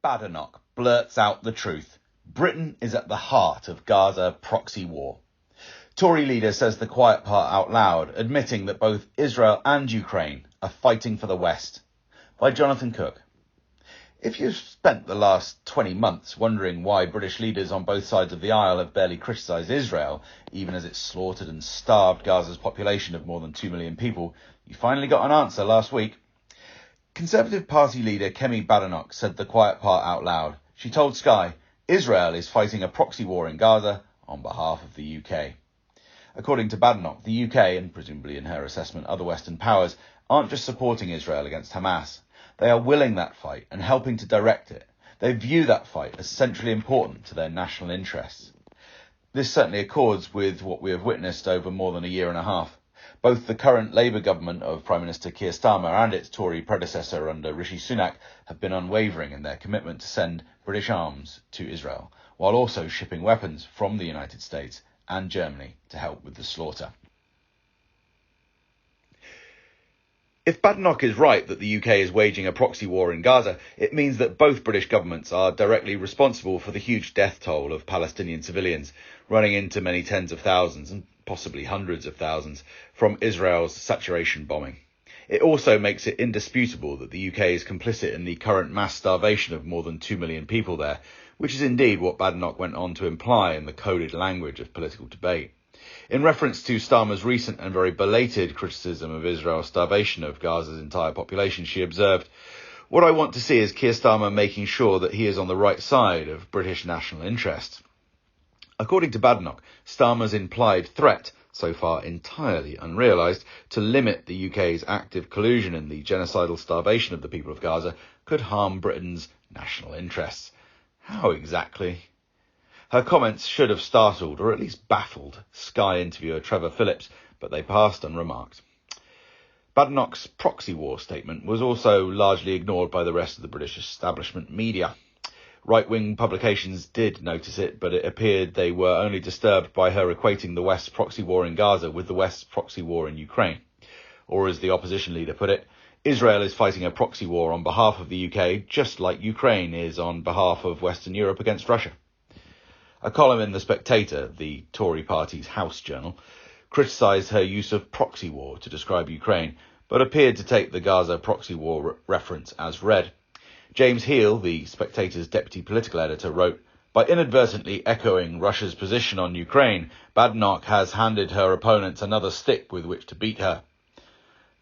Badenoch blurts out the truth. Britain is at the heart of Gaza proxy war. Tory leader says the quiet part out loud, admitting that both Israel and Ukraine are fighting for the West. By Jonathan Cook. If you've spent the last 20 months wondering why British leaders on both sides of the aisle have barely criticised Israel, even as it slaughtered and starved Gaza's population of more than 2 million people, you finally got an answer last week. Conservative Party leader Kemi Badenoch said the quiet part out loud. She told Sky, Israel is fighting a proxy war in Gaza on behalf of the UK. According to Badenoch, the UK, and presumably in her assessment other Western powers, aren't just supporting Israel against Hamas. They are willing that fight and helping to direct it. They view that fight as centrally important to their national interests. This certainly accords with what we have witnessed over more than a year and a half. Both the current Labour government of Prime Minister Keir Starmer and its Tory predecessor under Rishi Sunak have been unwavering in their commitment to send British arms to Israel, while also shipping weapons from the United States and Germany to help with the slaughter. If Badenoch is right that the UK is waging a proxy war in Gaza, it means that both British governments are directly responsible for the huge death toll of Palestinian civilians, running into many tens of thousands and possibly hundreds of thousands from Israel's saturation bombing. It also makes it indisputable that the UK is complicit in the current mass starvation of more than 2 million people there, which is indeed what Badenoch went on to imply in the coded language of political debate. In reference to Starmer's recent and very belated criticism of Israel's starvation of Gaza's entire population, she observed, "What I want to see is Keir Starmer making sure that he is on the right side of British national interests." According to Badenoch, Starmer's implied threat, so far entirely unrealised, to limit the UK's active collusion in the genocidal starvation of the people of Gaza could harm Britain's national interests. How exactly? Her comments should have startled, or at least baffled, Sky interviewer Trevor Phillips, but they passed unremarked. Badenoch's proxy war statement was also largely ignored by the rest of the British establishment media. Right-wing publications did notice it, but it appeared they were only disturbed by her equating the West's proxy war in Gaza with the West's proxy war in Ukraine. Or as the opposition leader put it, Israel is fighting a proxy war on behalf of the UK, just like Ukraine is on behalf of Western Europe against Russia. A column in The Spectator, the Tory party's house journal, criticised her use of proxy war to describe Ukraine, but appeared to take the Gaza proxy war reference as read. James Heal, the Spectator's deputy political editor, wrote, "By inadvertently echoing Russia's position on Ukraine, Badenoch has handed her opponents another stick with which to beat her."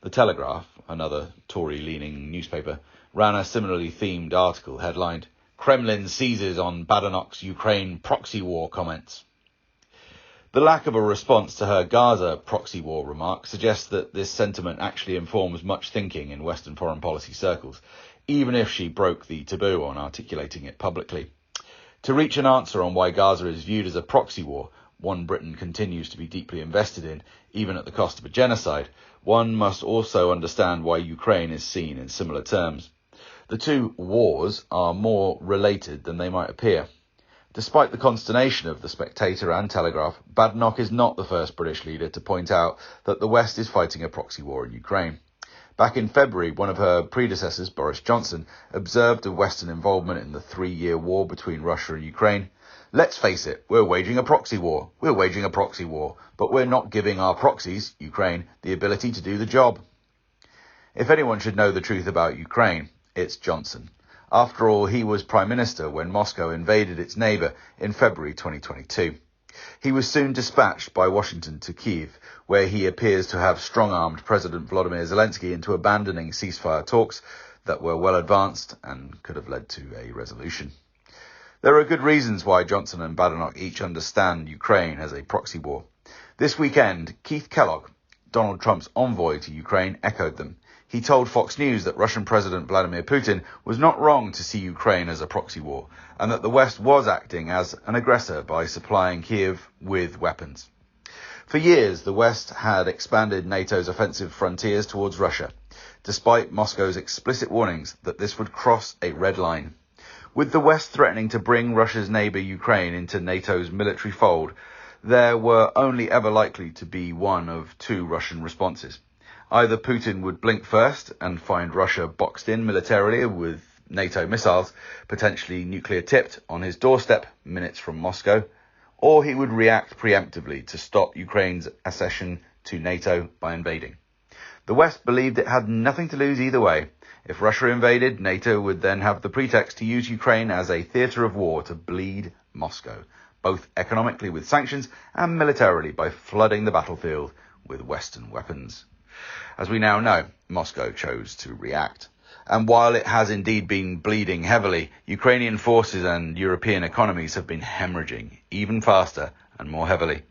The Telegraph, another Tory-leaning newspaper, ran a similarly themed article headlined, "Kremlin seizes on Badenoch's Ukraine proxy war comments." The lack of a response to her Gaza proxy war remark suggests that this sentiment actually informs much thinking in Western foreign policy circles, even if she broke the taboo on articulating it publicly. To reach an answer on why Gaza is viewed as a proxy war, one Britain continues to be deeply invested in, even at the cost of a genocide, one must also understand why Ukraine is seen in similar terms. The two wars are more related than they might appear. Despite the consternation of The Spectator and Telegraph, Badenoch is not the first British leader to point out that the West is fighting a proxy war in Ukraine. Back in February, one of her predecessors, Boris Johnson, observed of Western involvement in the 3-year war between Russia and Ukraine. "Let's face it, we're waging a proxy war. We're waging a proxy war, but we're not giving our proxies, Ukraine, the ability to do the job." If anyone should know the truth about Ukraine, it's Johnson. After all, he was Prime Minister when Moscow invaded its neighbour in February 2022. He was soon dispatched by Washington to Kyiv, where he appears to have strong-armed President Volodymyr Zelensky into abandoning ceasefire talks that were well advanced and could have led to a resolution. There are good reasons why Johnson and Badenoch each understand Ukraine as a proxy war. This weekend, Keith Kellogg, Donald Trump's envoy to Ukraine, echoed them. He told Fox News that Russian President Vladimir Putin was not wrong to see Ukraine as a proxy war, and that the West was acting as an aggressor by supplying Kyiv with weapons. For years, the West had expanded NATO's offensive frontiers towards Russia, despite Moscow's explicit warnings that this would cross a red line. With the West threatening to bring Russia's neighbour Ukraine into NATO's military fold, there were only ever likely to be one of two Russian responses. Either Putin would blink first and find Russia boxed in militarily with NATO missiles, potentially nuclear-tipped, on his doorstep, minutes from Moscow, or he would react preemptively to stop Ukraine's accession to NATO by invading. The West believed it had nothing to lose either way. If Russia invaded, NATO would then have the pretext to use Ukraine as a theatre of war to bleed Moscow, both economically with sanctions and militarily by flooding the battlefield with Western weapons. As we now know, Moscow chose to react. And while it has indeed been bleeding heavily, Ukrainian forces and European economies have been hemorrhaging even faster and more heavily.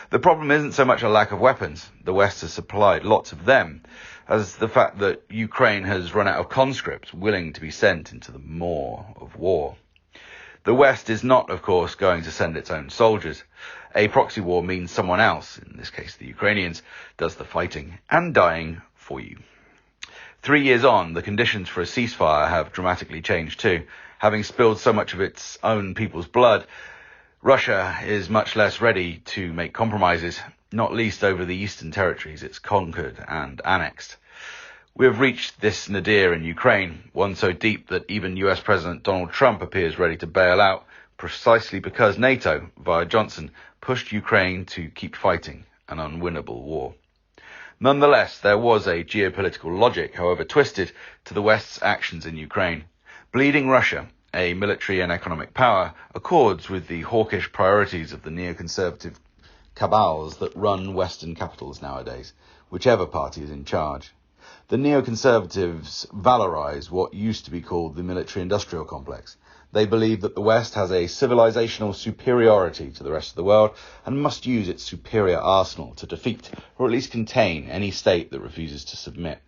The problem isn't so much a lack of weapons. The West has supplied lots of them, as the fact that Ukraine has run out of conscripts willing to be sent into the maw of war. The West is not, of course, going to send its own soldiers. A proxy war means someone else, in this case the Ukrainians, does the fighting and dying for you. 3 years on, the conditions for a ceasefire have dramatically changed too. Having spilled so much of its own people's blood, Russia is much less ready to make compromises, not least over the eastern territories it's conquered and annexed. We have reached this nadir in Ukraine, one so deep that even US President Donald Trump appears ready to bail out, precisely because NATO, via Johnson, pushed Ukraine to keep fighting an unwinnable war. Nonetheless, there was a geopolitical logic, however twisted, to the West's actions in Ukraine. Bleeding Russia, a military and economic power, accords with the hawkish priorities of the neoconservative cabals that run Western capitals nowadays, whichever party is in charge. The neoconservatives valorize what used to be called the military-industrial complex. They believe that the West has a civilizational superiority to the rest of the world and must use its superior arsenal to defeat, or at least contain, any state that refuses to submit.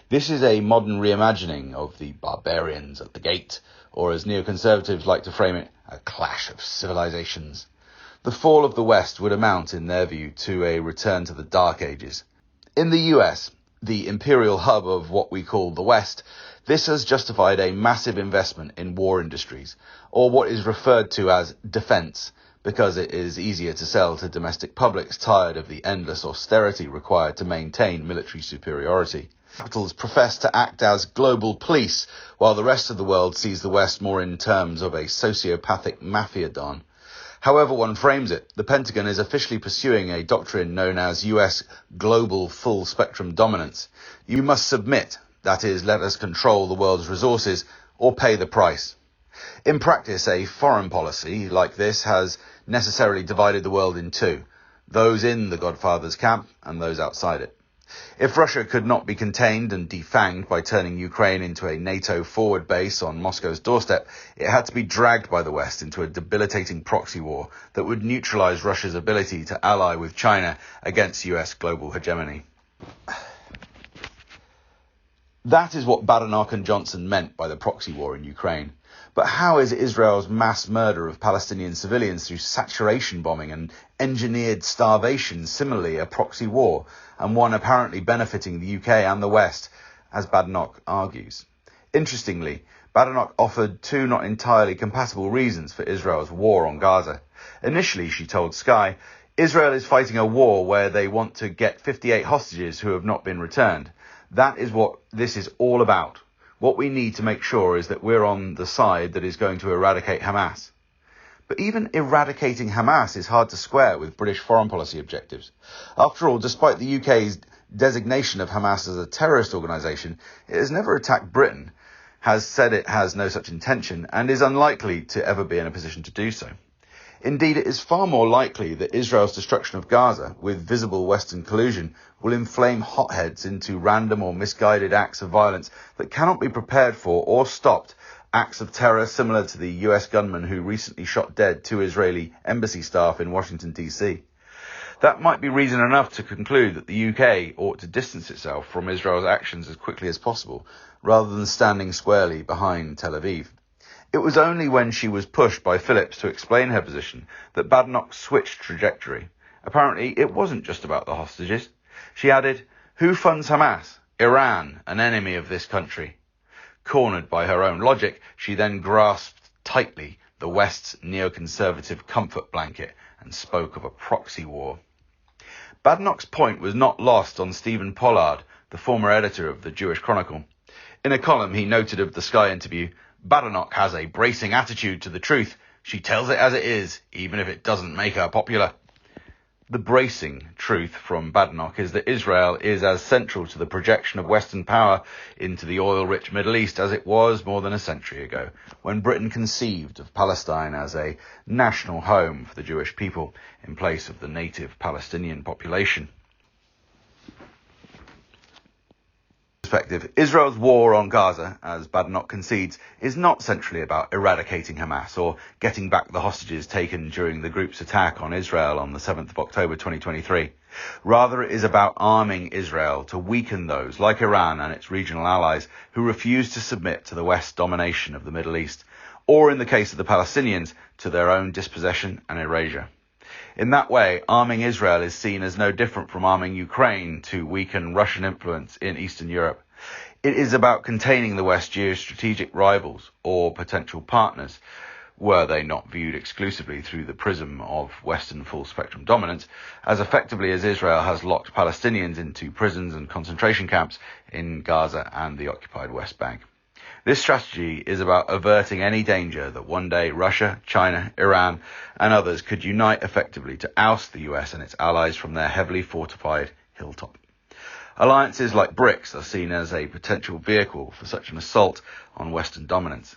This is a modern reimagining of the barbarians at the gate, or as neoconservatives like to frame it, a clash of civilizations. The fall of the West would amount, in their view, to a return to the Dark Ages. In the US, the imperial hub of what we call the West, this has justified a massive investment in war industries, or what is referred to as defence, because it is easier to sell to domestic publics tired of the endless austerity required to maintain military superiority. Capitals profess to act as global police, while the rest of the world sees the West more in terms of a sociopathic mafia don. However one frames it, the Pentagon is officially pursuing a doctrine known as US global full-spectrum dominance. You must submit, that is, let us control the world's resources, or pay the price. In practice, a foreign policy like this has necessarily divided the world in two, those in the Godfather's camp and those outside it. If Russia could not be contained and defanged by turning Ukraine into a NATO forward base on Moscow's doorstep, it had to be dragged by the West into a debilitating proxy war that would neutralize Russia's ability to ally with China against US global hegemony. That is what Badenoch and Johnson meant by the proxy war in Ukraine. But how is Israel's mass murder of Palestinian civilians through saturation bombing and engineered starvation similarly a proxy war, and one apparently benefiting the UK and the West, as Badenoch argues? Interestingly, Badenoch offered two not entirely compatible reasons for Israel's war on Gaza. Initially, she told Sky, Israel is fighting a war where they want to get 58 hostages who have not been returned. That is what this is all about. What we need to make sure is that we're on the side that is going to eradicate Hamas. But even eradicating Hamas is hard to square with British foreign policy objectives. After all, despite the UK's designation of Hamas as a terrorist organisation, it has never attacked Britain, has said it has no such intention, and is unlikely to ever be in a position to do so. Indeed, it is far more likely that Israel's destruction of Gaza, with visible Western collusion, will inflame hotheads into random or misguided acts of violence that cannot be prepared for or stopped, acts of terror similar to the US gunman who recently shot dead 2 Israeli embassy staff in Washington, D.C. That might be reason enough to conclude that the UK ought to distance itself from Israel's actions as quickly as possible, rather than standing squarely behind Tel Aviv. It was only when she was pushed by Phillips to explain her position that Badenoch switched trajectory. Apparently, it wasn't just about the hostages. She added, "Who funds Hamas? Iran, an enemy of this country." Cornered by her own logic, she then grasped tightly the West's neoconservative comfort blanket and spoke of a proxy war. Badenoch's point was not lost on Stephen Pollard, the former editor of the Jewish Chronicle. In a column he noted of the Sky interview, Badenoch has a bracing attitude to the truth. She tells it as it is, even if it doesn't make her popular. The bracing truth from Badenoch is that Israel is as central to the projection of Western power into the oil-rich Middle East as it was more than a century ago, when Britain conceived of Palestine as a national home for the Jewish people in place of the native Palestinian population. Israel's war on Gaza, as Badenoch concedes, is not centrally about eradicating Hamas or getting back the hostages taken during the group's attack on Israel on the 7th of October 2023. Rather, it is about arming Israel to weaken those, like Iran and its regional allies, who refuse to submit to the West's domination of the Middle East, or in the case of the Palestinians, to their own dispossession and erasure. In that way, arming Israel is seen as no different from arming Ukraine to weaken Russian influence in Eastern Europe. It is about containing the West's geostrategic rivals or potential partners, were they not viewed exclusively through the prism of Western full-spectrum dominance, as effectively as Israel has locked Palestinians into prisons and concentration camps in Gaza and the occupied West Bank. This strategy is about averting any danger that one day Russia, China, Iran and others could unite effectively to oust the US and its allies from their heavily fortified hilltop. Alliances like BRICS are seen as a potential vehicle for such an assault on Western dominance.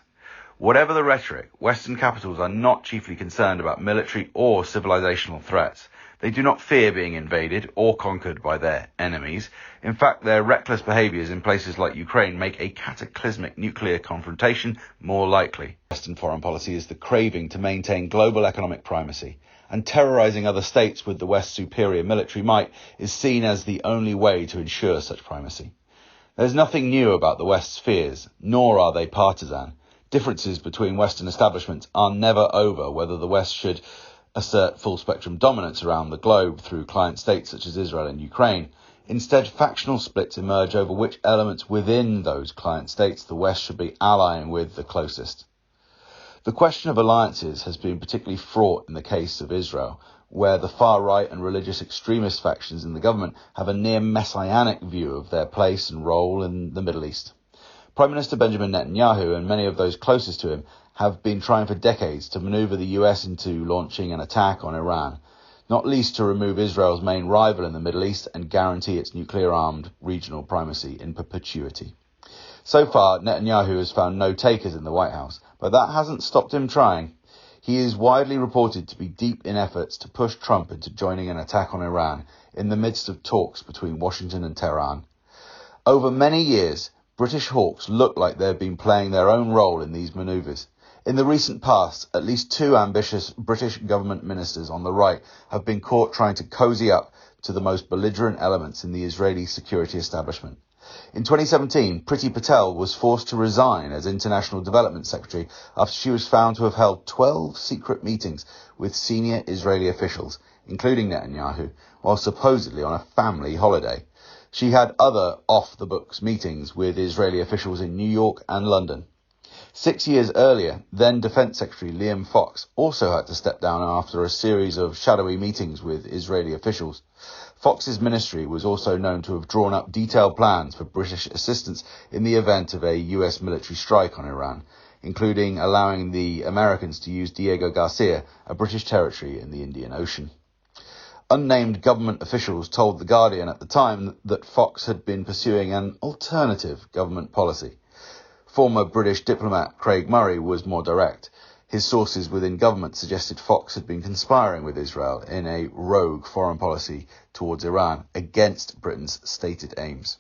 Whatever the rhetoric, Western capitals are not chiefly concerned about military or civilizational threats. They do not fear being invaded or conquered by their enemies. In fact, their reckless behaviours in places like Ukraine make a cataclysmic nuclear confrontation more likely. Western foreign policy is the craving to maintain global economic primacy, and terrorising other states with the West's superior military might is seen as the only way to ensure such primacy. There's nothing new about the West's fears, nor are they partisan. Differences between Western establishments are never over whether the West should assert full-spectrum dominance around the globe through client states such as Israel and Ukraine. Instead, factional splits emerge over which elements within those client states the West should be allying with the closest. The question of alliances has been particularly fraught in the case of Israel, where the far-right and religious extremist factions in the government have a near messianic view of their place and role in the Middle East. Prime Minister Benjamin Netanyahu and many of those closest to him have been trying for decades to maneuver the US into launching an attack on Iran, not least to remove Israel's main rival in the Middle East and guarantee its nuclear-armed regional primacy in perpetuity. So far, Netanyahu has found no takers in the White House, but that hasn't stopped him trying. He is widely reported to be deep in efforts to push Trump into joining an attack on Iran in the midst of talks between Washington and Tehran. Over many years, British hawks look like they've been playing their own role in these manoeuvres. In the recent past, at least two ambitious British government ministers on the right have been caught trying to cozy up to the most belligerent elements in the Israeli security establishment. In 2017, Priti Patel was forced to resign as International Development Secretary after she was found to have held 12 secret meetings with senior Israeli officials, including Netanyahu, while supposedly on a family holiday. She had other off-the-books meetings with Israeli officials in New York and London. 6 years earlier, then Defense Secretary Liam Fox also had to step down after a series of shadowy meetings with Israeli officials. Fox's ministry was also known to have drawn up detailed plans for British assistance in the event of a US military strike on Iran, including allowing the Americans to use Diego Garcia, a British territory in the Indian Ocean. Unnamed government officials told The Guardian at the time that Fox had been pursuing an alternative government policy. Former British diplomat Craig Murray was more direct. His sources within government suggested Fox had been conspiring with Israel in a rogue foreign policy towards Iran against Britain's stated aims.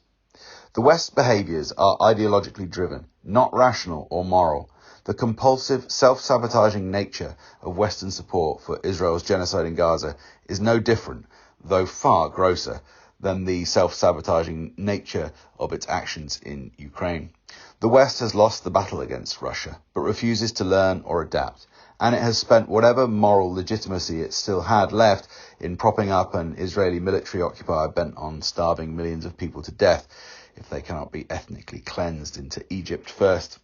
The West's behaviours are ideologically driven, not rational or moral. The compulsive, self-sabotaging nature of Western support for Israel's genocide in Gaza is no different, though far grosser, than the self-sabotaging nature of its actions in Ukraine. The West has lost the battle against Russia, but refuses to learn or adapt, and it has spent whatever moral legitimacy it still had left in propping up an Israeli military occupier bent on starving millions of people to death if they cannot be ethnically cleansed into Egypt first.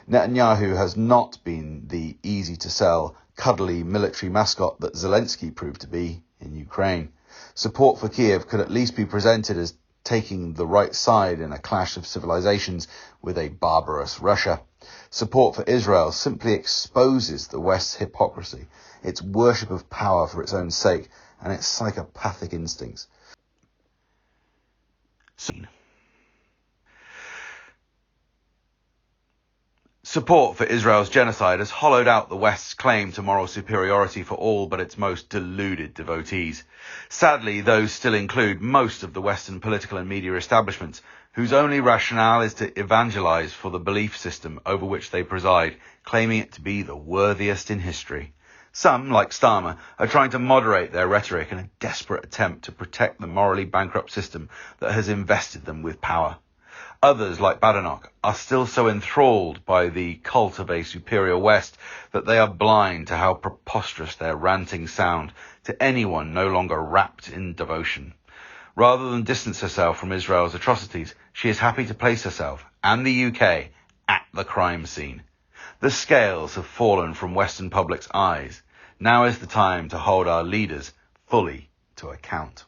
Netanyahu has not been the easy-to-sell, cuddly military mascot that Zelensky proved to be in Ukraine. Support for Kiev could at least be presented as taking the right side in a clash of civilizations with a barbarous Russia. support for Israel simply exposes the West's hypocrisy, its worship of power for its own sake, and its psychopathic instincts. Support for Israel's genocide has hollowed out the West's claim to moral superiority for all but its most deluded devotees. Sadly, those still include most of the Western political and media establishments, whose only rationale is to evangelize for the belief system over which they preside, claiming it to be the worthiest in history. Some, like Starmer, are trying to moderate their rhetoric in a desperate attempt to protect the morally bankrupt system that has invested them with power. Others, like Badenoch, are still so enthralled by the cult of a superior West that they are blind to how preposterous their ranting sound to anyone no longer wrapped in devotion. Rather than distance herself from Israel's atrocities, she is happy to place herself, and the UK, at the crime scene. The scales have fallen from Western public's eyes. Now is the time to hold our leaders fully to account.